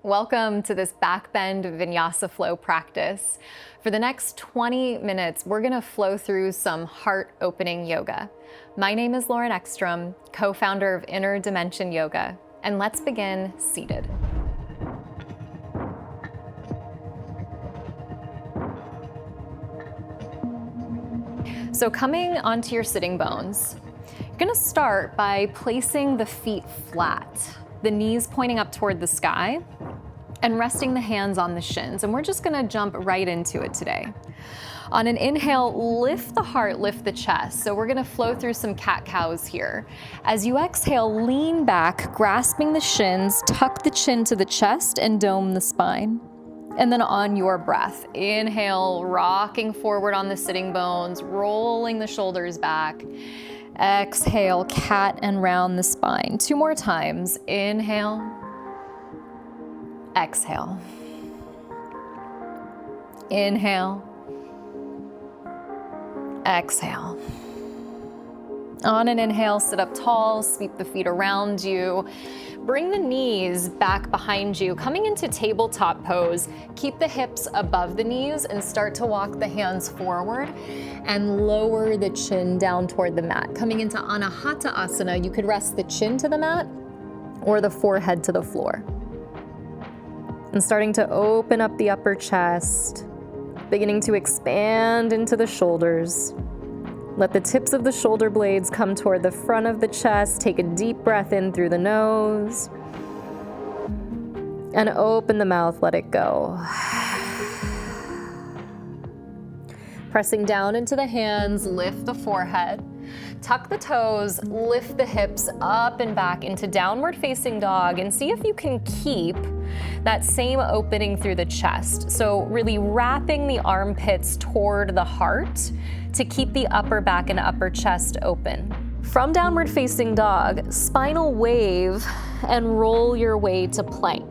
Welcome to this Backbend Vinyasa flow practice. For the next 20 minutes, we're gonna flow through some heart-opening yoga. My name is Lauren Eckstrom, co-founder of Inner Dimension Yoga, and let's begin seated. So coming onto your sitting bones, you're gonna start by placing the feet flat, the knees pointing up toward the sky, and resting the hands on the shins. And we're just gonna jump right into it today. On an inhale, lift the heart, lift the chest. So we're gonna flow through some cat-cows here. As you exhale, lean back, grasping the shins, tuck the chin to the chest and dome the spine. And then on your breath, inhale, rocking forward on the sitting bones, rolling the shoulders back. Exhale, cat and round the spine. 2 more times. Inhale, exhale. Inhale, exhale. On an inhale, sit up tall, sweep the feet around you. Bring the knees back behind you, coming into tabletop pose. Keep the hips above the knees and start to walk the hands forward and lower the chin down toward the mat. Coming into Anahata Asana, you could rest the chin to the mat or the forehead to the floor. And starting to open up the upper chest, beginning to expand into the shoulders. Let the tips of the shoulder blades come toward the front of the chest. Take a deep breath in through the nose. And open the mouth, let it go. Pressing down into the hands, lift the forehead. Tuck the toes, lift the hips up and back into downward facing dog, and see if you can keep that same opening through the chest. So really wrapping the armpits toward the heart to keep the upper back and upper chest open. From downward facing dog, spinal wave and roll your way to plank.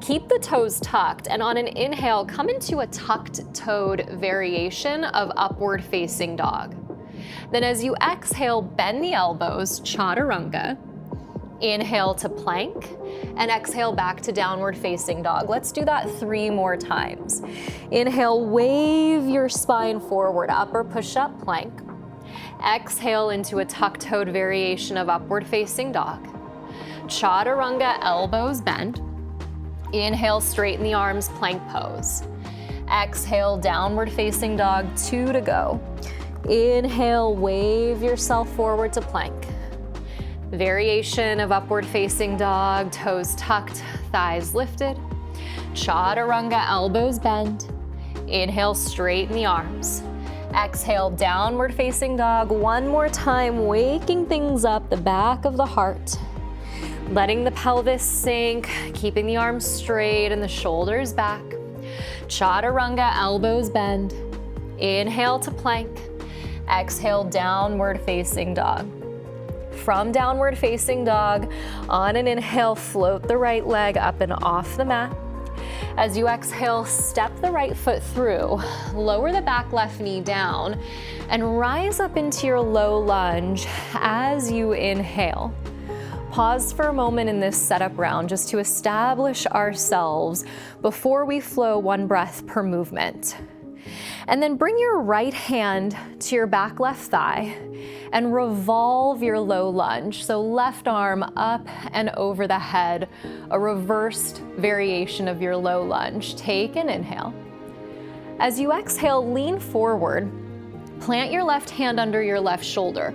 Keep the toes tucked, and on an inhale, come into a tucked toed variation of upward facing dog. Then as you exhale, bend the elbows, chaturanga. Inhale to plank, and exhale back to downward facing dog. Let's do that 3 more times. Inhale, wave your spine forward, upper push-up plank. Exhale into a tuck-toed variation of upward facing dog. Chaturanga, elbows bend. Inhale, straighten the arms, plank pose. Exhale, downward facing dog, 2 to go. Inhale, wave yourself forward to plank. Variation of upward facing dog, toes tucked, thighs lifted. Chaturanga, elbows bend. Inhale, straighten the arms. Exhale, downward facing dog. 1 more time, waking things up, the back of the heart. Letting the pelvis sink, keeping the arms straight and the shoulders back. Chaturanga, elbows bend. Inhale to plank. Exhale, downward facing dog. From downward facing dog, on an inhale, float the right leg up and off the mat. As you exhale, step the right foot through, lower the back left knee down, and rise up into your low lunge as you inhale. Pause for a moment in this setup round just to establish ourselves before we flow 1 breath per movement. And then bring your right hand to your back left thigh and revolve your low lunge. So left arm up and over the head, a reversed variation of your low lunge. Take an inhale. As you exhale, lean forward, plant your left hand under your left shoulder.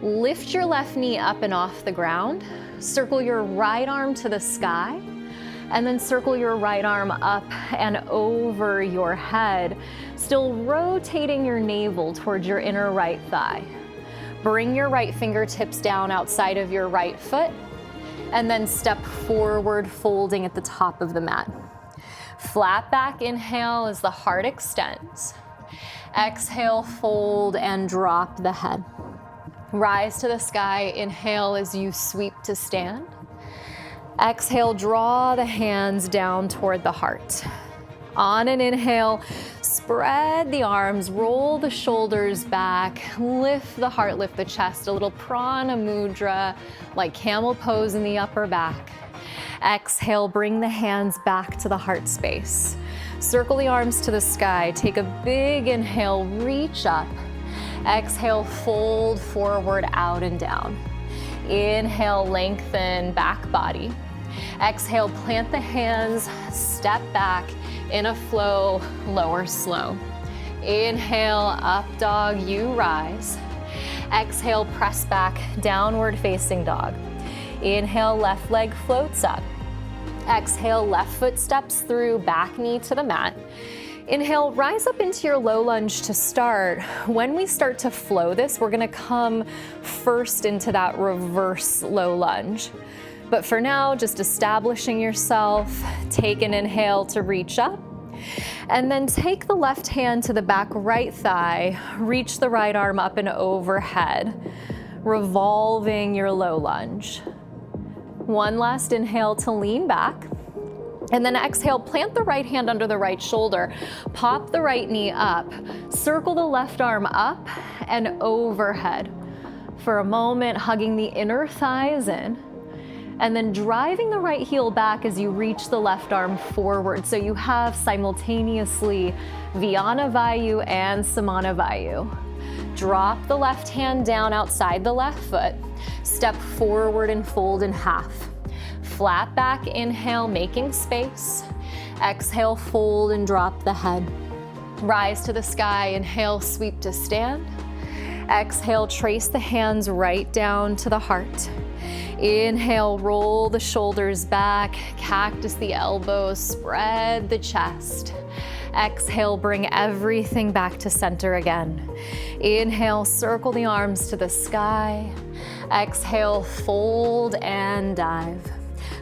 Lift your left knee up and off the ground. Circle your right arm to the sky. And then circle your right arm up and over your head, still rotating your navel towards your inner right thigh. Bring your right fingertips down outside of your right foot, and then step forward, folding at the top of the mat. Flat back inhale as the heart extends. Exhale, fold and drop the head. Rise to the sky, inhale as you sweep to stand. Exhale, draw the hands down toward the heart. On an inhale, spread the arms, roll the shoulders back, lift the heart, lift the chest, a little prana mudra, like camel pose in the upper back. Exhale, bring the hands back to the heart space. Circle the arms to the sky. Take a big inhale, reach up. Exhale, fold forward, out and down. Inhale, lengthen back body. Exhale, plant the hands, step back in a flow, lower slow. Inhale, up dog, you rise. Exhale, press back, downward facing dog. Inhale, left leg floats up. Exhale, left foot steps through, back knee to the mat. Inhale, rise up into your low lunge to start. When we start to flow this, we're gonna come first into that reverse low lunge. But for now, just establishing yourself, take an inhale to reach up, and then take the left hand to the back right thigh, reach the right arm up and overhead, revolving your low lunge. One last inhale to lean back. And then exhale, plant the right hand under the right shoulder, pop the right knee up, circle the left arm up and overhead. For a moment, hugging the inner thighs in, and then driving the right heel back as you reach the left arm forward. So you have simultaneously Vyana Vayu and Samana Vayu. Drop the left hand down outside the left foot, step forward and fold in half. Flat back, inhale, making space. Exhale, fold and drop the head. Rise to the sky, inhale, sweep to stand. Exhale, trace the hands right down to the heart. Inhale, roll the shoulders back, cactus the elbows, spread the chest. Exhale, bring everything back to center again. Inhale, circle the arms to the sky. Exhale, fold and dive.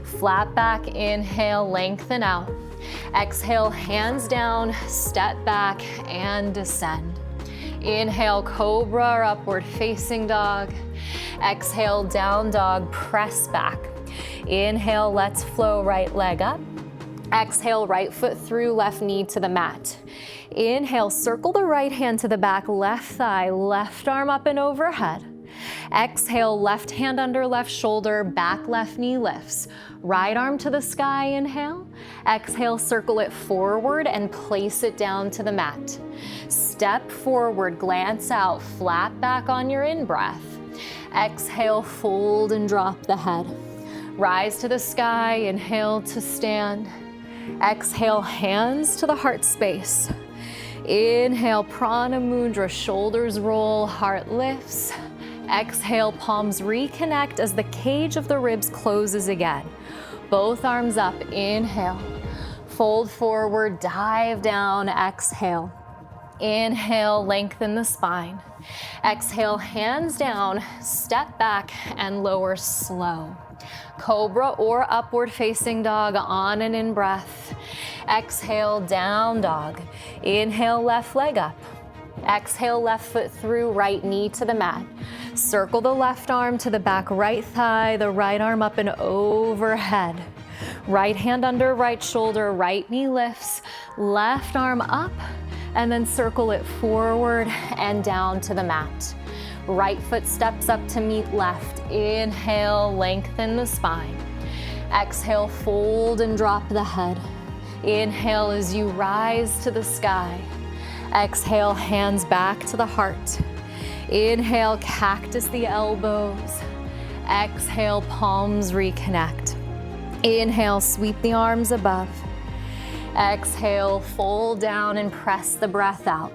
Flat back, inhale, lengthen out. Exhale, hands down, step back and descend. Inhale, cobra or upward facing dog. Exhale, down dog, press back. Inhale, let's flow right leg up. Exhale, right foot through, left knee to the mat. Inhale, circle the right hand to the back, left thigh, left arm up and overhead. Exhale, left hand under left shoulder, back left knee lifts. Right arm to the sky, inhale. Exhale, circle it forward and place it down to the mat. Step forward, glance out, flat back on your in-breath. Exhale, fold and drop the head. Rise to the sky, inhale to stand. Exhale, hands to the heart space. Inhale, Prana Mudra, shoulders roll, heart lifts. Exhale, palms reconnect as the cage of the ribs closes again. Both arms up, inhale. Fold forward, dive down, exhale. Inhale, lengthen the spine. Exhale, hands down, step back and lower slow. Cobra or upward facing dog on and in breath. Exhale, down dog. Inhale, left leg up. Exhale, left foot through, right knee to the mat. Circle the left arm to the back right thigh, the right arm up and overhead. Right hand under right shoulder, right knee lifts, left arm up, and then circle it forward and down to the mat. Right foot steps up to meet left. Inhale, lengthen the spine. Exhale, fold and drop the head. Inhale as you rise to the sky. Exhale, hands back to the heart. Inhale, cactus the elbows. Exhale, palms reconnect. Inhale, sweep the arms above. Exhale, fold down and press the breath out.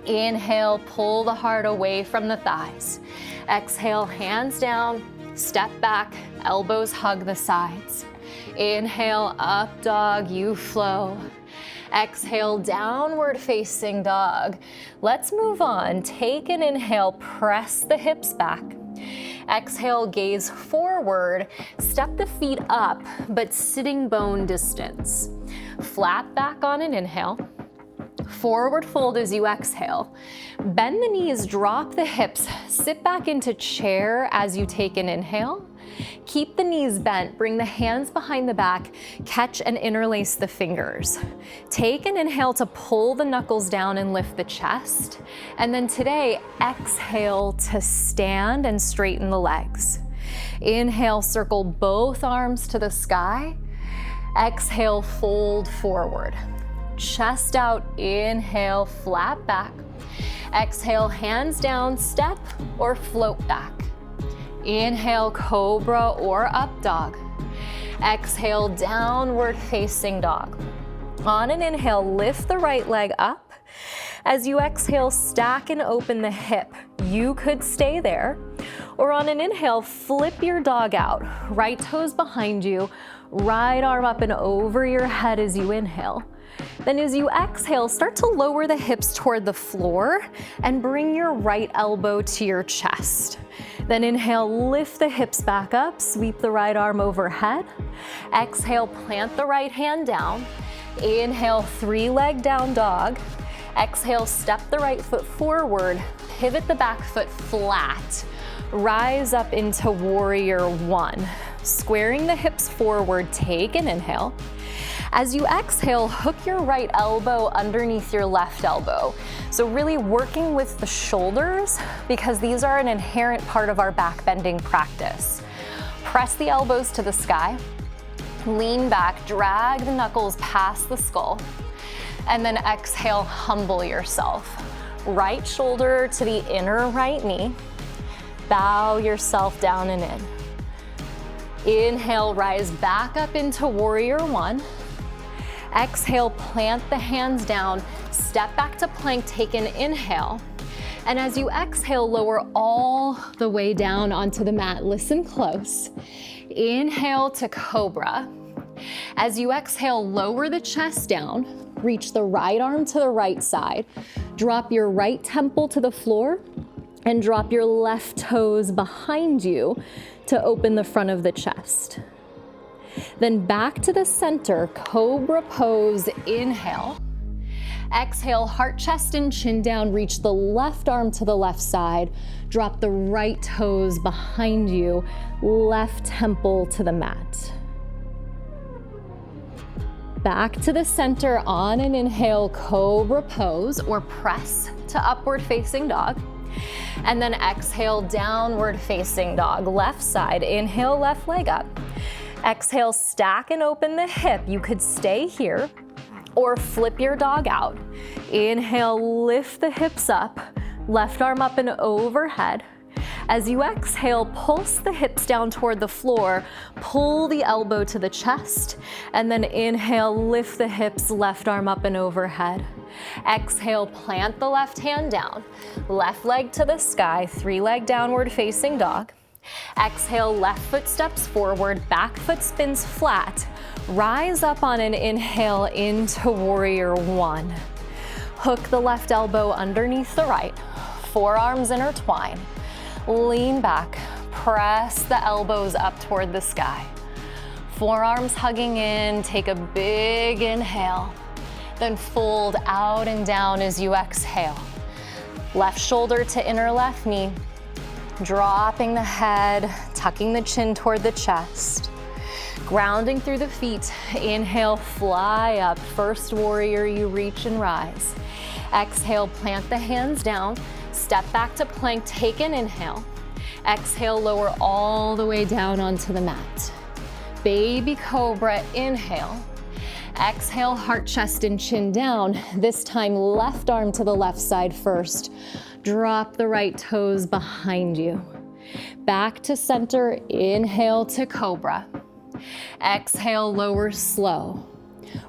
Inhale, pull the heart away from the thighs. Exhale, hands down, step back, elbows hug the sides. Inhale, up dog, you flow. Exhale, downward facing dog. Let's move on. Take an inhale, press the hips back. Exhale, gaze forward, step the feet up, but sitting bone distance. Flat back on an inhale. Forward fold as you exhale. Bend the knees, drop the hips, sit back into chair as you take an inhale. Keep the knees bent, bring the hands behind the back, catch and interlace the fingers. Take an inhale to pull the knuckles down and lift the chest. And then today, exhale to stand and straighten the legs. Inhale, circle both arms to the sky. Exhale, fold forward. Chest out, inhale, flat back. Exhale, hands down, step or float back. Inhale, cobra or up dog. Exhale, downward facing dog. On an inhale, lift the right leg up. As you exhale, stack and open the hip. You could stay there. Or on an inhale, flip your dog out. Right toes behind you, right arm up and over your head as you inhale. Then as you exhale, start to lower the hips toward the floor and bring your right elbow to your chest. Then inhale, lift the hips back up, sweep the right arm overhead. Exhale, plant the right hand down. Inhale, three-leg down dog. Exhale, step the right foot forward, pivot the back foot flat. Rise up into warrior one. Squaring the hips forward, take an inhale. As you exhale, hook your right elbow underneath your left elbow. So really working with the shoulders because these are an inherent part of our back bending practice. Press the elbows to the sky. Lean back, drag the knuckles past the skull. And then exhale, humble yourself. Right shoulder to the inner right knee. Bow yourself down and in. Inhale, rise back up into warrior one. Exhale, plant the hands down, step back to plank, take an inhale. And as you exhale, lower all the way down onto the mat. Listen close. Inhale to cobra. As you exhale, lower the chest down, reach the right arm to the right side, drop your right temple to the floor, and drop your left toes behind you to open the front of the chest. Then back to the center, cobra pose, inhale. Exhale, heart, chest, and chin down, reach the left arm to the left side, drop the right toes behind you, left temple to the mat. Back to the center on an inhale, cobra pose or press to upward facing dog. And then exhale, downward facing dog, left side. Inhale, left leg up. Exhale, stack and open the hip. You could stay here or flip your dog out. Inhale, lift the hips up, left arm up and overhead. As you exhale, pulse the hips down toward the floor, pull the elbow to the chest, and then inhale, lift the hips, left arm up and overhead. Exhale, plant the left hand down, left leg to the sky, three-leg downward facing dog. Exhale, left foot steps forward, back foot spins flat. Rise up on an inhale into warrior one. Hook the left elbow underneath the right, forearms intertwine. Lean back, press the elbows up toward the sky. Forearms hugging in, take a big inhale. Then fold out and down as you exhale. Left shoulder to inner left knee. Dropping the head, tucking the chin toward the chest. Grounding through the feet. Inhale, fly up. First warrior, you reach and rise. Exhale, plant the hands down. Step back to plank, take an inhale. Exhale, lower all the way down onto the mat. Baby cobra, inhale. Exhale, heart, chest, and chin down. This time, left arm to the left side first. Drop the right toes behind you. Back to center, inhale to cobra. Exhale, lower slow.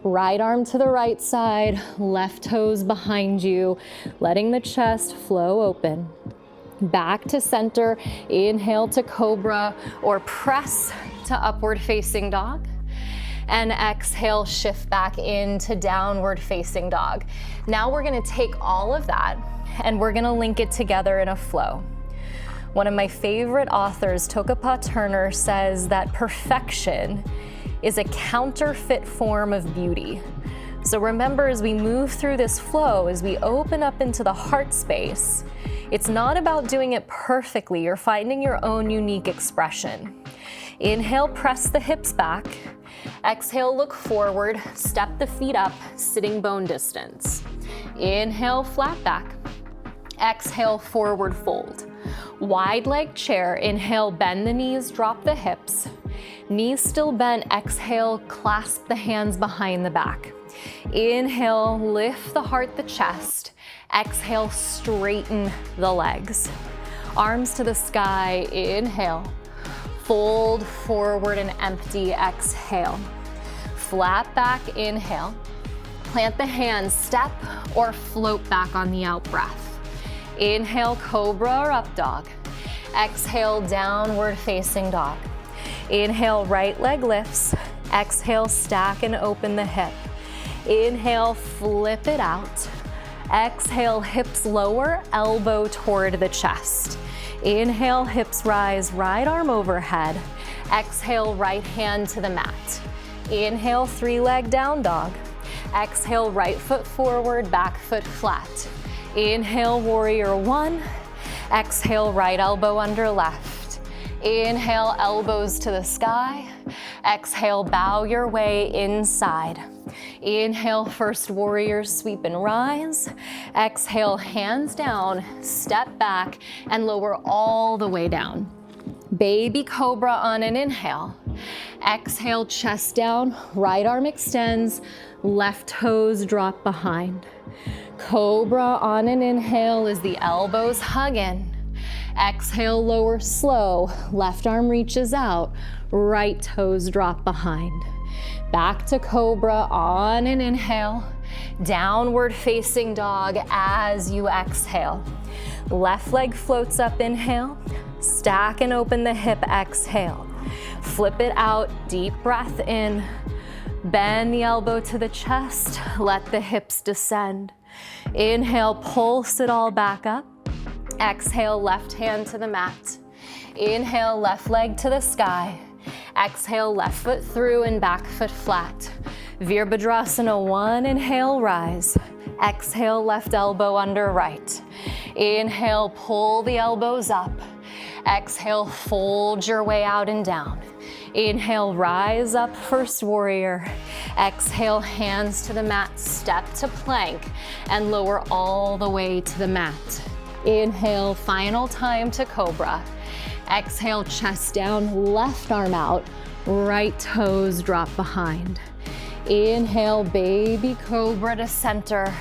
Right arm to the right side, left toes behind you, letting the chest flow open. Back to center, inhale to cobra or press to upward facing dog. And exhale, shift back into downward facing dog. Now we're gonna take all of that and we're gonna link it together in a flow. One of my favorite authors, Tokapa Turner, says that perfection is a counterfeit form of beauty. So remember, as we move through this flow, as we open up into the heart space, it's not about doing it perfectly. You're finding your own unique expression. Inhale, press the hips back. Exhale, look forward, step the feet up, sitting bone distance. Inhale, flat back. Exhale, forward fold. Wide leg chair. Inhale, bend the knees, drop the hips. Knees still bent. Exhale, clasp the hands behind the back. Inhale, lift the heart, the chest. Exhale, straighten the legs. Arms to the sky. Inhale. Fold forward and empty. Exhale. Flat back. Inhale. Plant the hands, step or float back on the out breath. Inhale, cobra or up dog. Exhale, downward facing dog. Inhale, right leg lifts. Exhale, stack and open the hip. Inhale, flip it out. Exhale, hips lower, elbow toward the chest. Inhale, hips rise, right arm overhead. Exhale, right hand to the mat. Inhale, three leg down dog. Exhale, right foot forward, back foot flat. Inhale, warrior one. Exhale, right elbow under left. Inhale, elbows to the sky. Exhale, bow your way inside. Inhale, first warrior sweep and rise. Exhale, hands down, step back and lower all the way down. Baby cobra on an inhale. Exhale, chest down, right arm extends, left toes drop behind. Cobra on an inhale as the elbows hug in. Exhale, lower slow, left arm reaches out, right toes drop behind. Back to cobra on an inhale, downward facing dog as you exhale. Left leg floats up, inhale, stack and open the hip, exhale. Flip it out, deep breath in, bend the elbow to the chest, let the hips descend. Inhale, pulse it all back up. Exhale, left hand to the mat. Inhale, left leg to the sky. Exhale, left foot through and back foot flat. Virabhadrasana 1, inhale, rise. Exhale, left elbow under right. Inhale, pull the elbows up. Exhale, fold your way out and down. Inhale, rise up, first warrior. Exhale, hands to the mat, step to plank, and lower all the way to the mat. Inhale, final time to cobra. Exhale, chest down, left arm out, right toes drop behind. Inhale, baby cobra to center.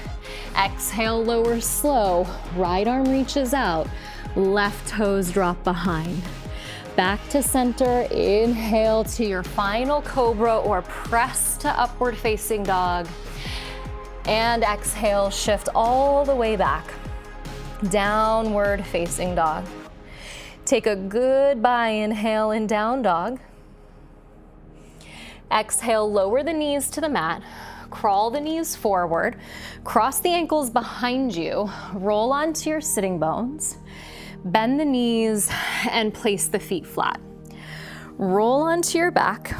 Exhale, lower slow, right arm reaches out, left toes drop behind. Back to center, inhale to your final cobra or press to upward facing dog. And exhale, shift all the way back. Downward facing dog. Take a goodbye inhale in down dog. Exhale, lower the knees to the mat. Crawl the knees forward. Cross the ankles behind you. Roll onto your sitting bones. Bend the knees and place the feet flat. Roll onto your back.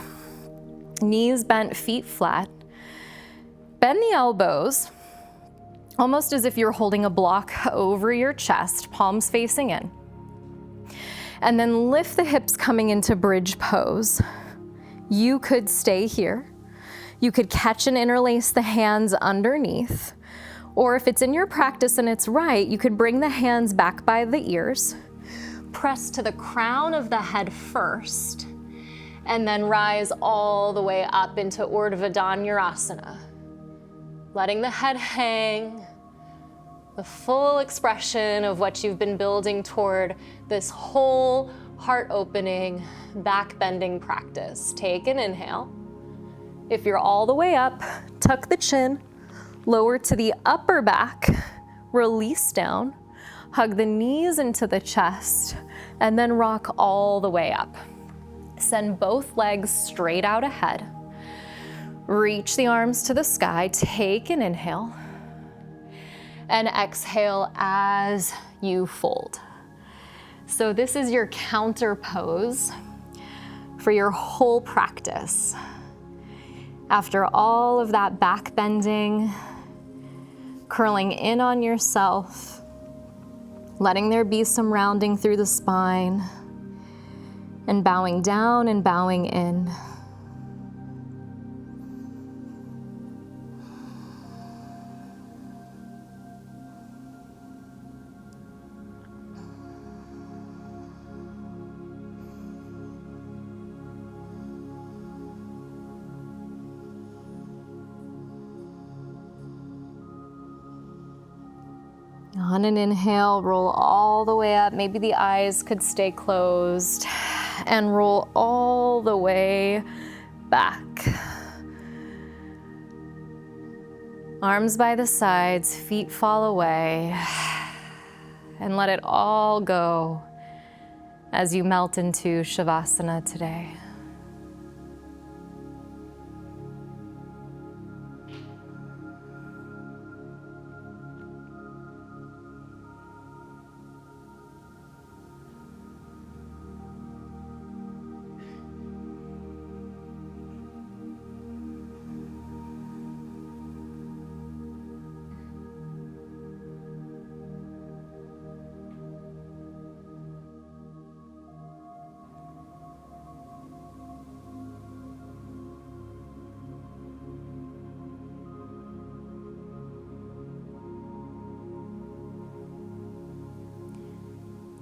Knees bent, feet flat. Bend the elbows, almost as if you're holding a block over your chest, palms facing in. And then lift the hips coming into bridge pose. You could stay here. You could catch and interlace the hands underneath. Or if it's in your practice and it's right, you could bring the hands back by the ears, press to the crown of the head first, and then rise all the way up into Urdhva Dhanurasana. Letting the head hang, the full expression of what you've been building toward this whole heart-opening, back-bending practice. Take an inhale. If you're all the way up, tuck the chin, lower to the upper back, release down, hug the knees into the chest, and then rock all the way up. Send both legs straight out ahead. Reach the arms to the sky, take an inhale, and exhale as you fold. So this is your counter pose for your whole practice. After all of that back bending, curling in on yourself, letting there be some rounding through the spine, and bowing down and bowing in. On an inhale, roll all the way up. Maybe the eyes could stay closed. And roll all the way back. Arms by the sides, feet fall away. And let it all go as you melt into Shavasana today.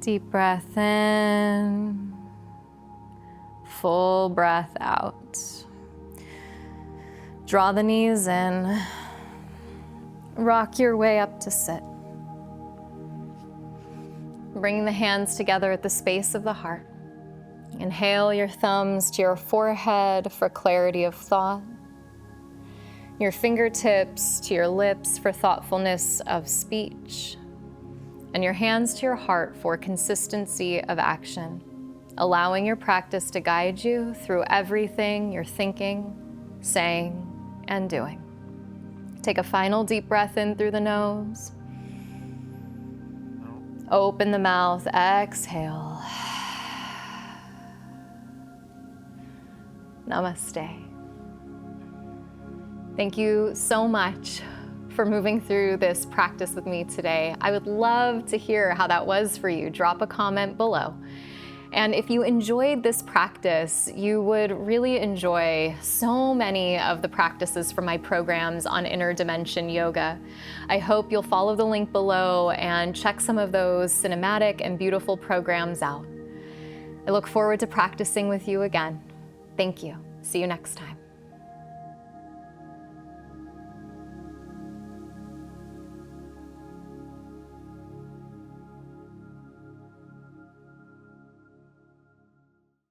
Deep breath in, full breath out. Draw the knees in, rock your way up to sit. Bring the hands together at the space of the heart. Inhale your thumbs to your forehead for clarity of thought. Your fingertips to your lips for thoughtfulness of speech. And your hands to your heart for consistency of action, allowing your practice to guide you through everything you're thinking, saying, and doing. Take a final deep breath in through the nose. Open the mouth, exhale. Namaste. Thank you so much for moving through this practice with me today. I would love to hear how that was for you. Drop a comment below. And if you enjoyed this practice, you would really enjoy so many of the practices from my programs on Inner Dimension Yoga. I hope you'll follow the link below and check some of those cinematic and beautiful programs out. I look forward to practicing with you again. Thank you. See you next time.